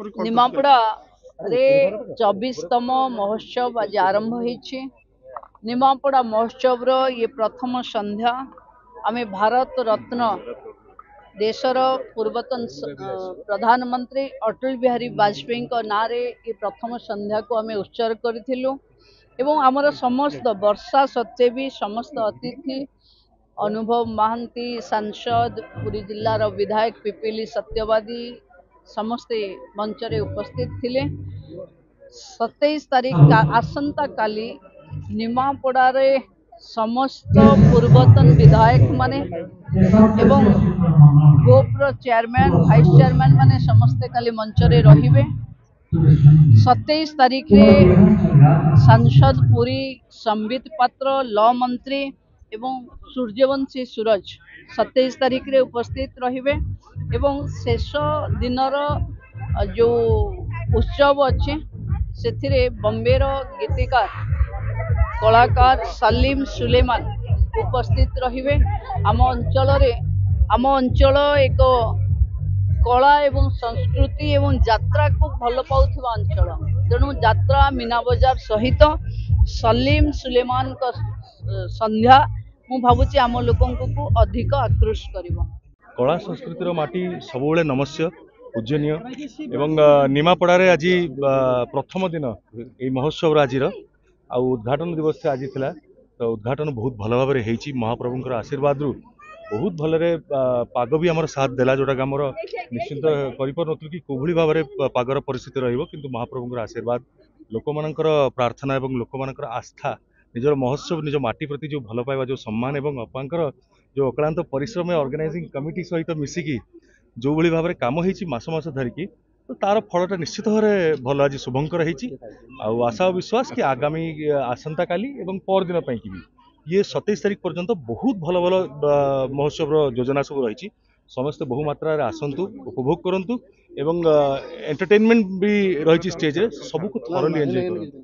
निमापड़ा रे 24तम महोत्सव आज आरंभ होइछि। निमापड़ा महोत्सव रो ये प्रथम संध्या आमे भारत रत्न देशर पूर्वतन प्रधानमंत्री अटल बिहारी वाजपेयी ना रे ये प्रथम संध्या को आमे उत्सर्ग करिथिलु एवं आमर समस्त वर्षा सत्वे भी समस्त अतिथि अनुभव महांती सांसद पुरी जिलार विधायक पिपिली सत्यवादी समस्ते मंचरे उपस्थित थिले। 27 तारीख आसंता काली निमापड़ारे समस्त पूर्वतन विधायक माने एवं गोप्र चेयरमैन वाइस चेयरमैन माने समस्ते काली मंचरे रहिबे। 27 तारीख रे सांसद पुरी संबित पात्र लॉ मंत्री एवं सूर्यवंशी सूरज 27 तारीख रे उपस्थित रहिबे एवं शेष दिनर जो उत्सव अच्छे से बॉम्बेर गीतिकार कलाकार सलीम सुलेमान उपस्थित रहिबे। आम अंचल एक कला एवं संस्कृति एवं यात्रा को भल पाउथिबा अंचल तेणु यात्रा मीना बजार सहित सलीम सुलेमान का संध्या मु भावुची आम लोकन को अधिक आकृष्ट करिवो। कला संस्कृतिर माटी सबुबले नमस्य पूजनीय एवं निमापड़ारे आज प्रथम दिन ये महोत्सव आज उद्घाटन दिवस आज थिला। तो उद्घाटन बहुत भल भाव में महाप्रभुंकर आशीर्वाद रु बहुत भलरे पाग भी आमर साथ देला जोटा आमर निश्चिंत करिपार कि कोभली भाव में पागर परिस्थिति रहिबो किंतु महाप्रभुंकर आशीर्वाद लोक मानकर प्रार्थना एवं लोक मानकर आस्था निजर महोत्सव निज माटी प्रति जो भल पाइबा जो सम्मान एवं अपांकर जो अक्लांत परिश्रम ऑर्गेनाइजिंग कमिटी सहित मिसिकी जो भली भाव में काम होईची मास मास धरिकी तो तार फलटा निश्चित भाव में भल आज शुभंकर होईची। आशा और विश्वास कि आगामी आसंता काली एवं पर दिन पाई कि ये 27 तारीख पर्यंत बहुत भल भल महोत्सव योजना सब रही। समस्त बहु मात्रा आसतु उपभोग करंतु एवं एंटरटेनमेंट भी रही स्टेज रे सबको थोरली एंजॉय करंतु।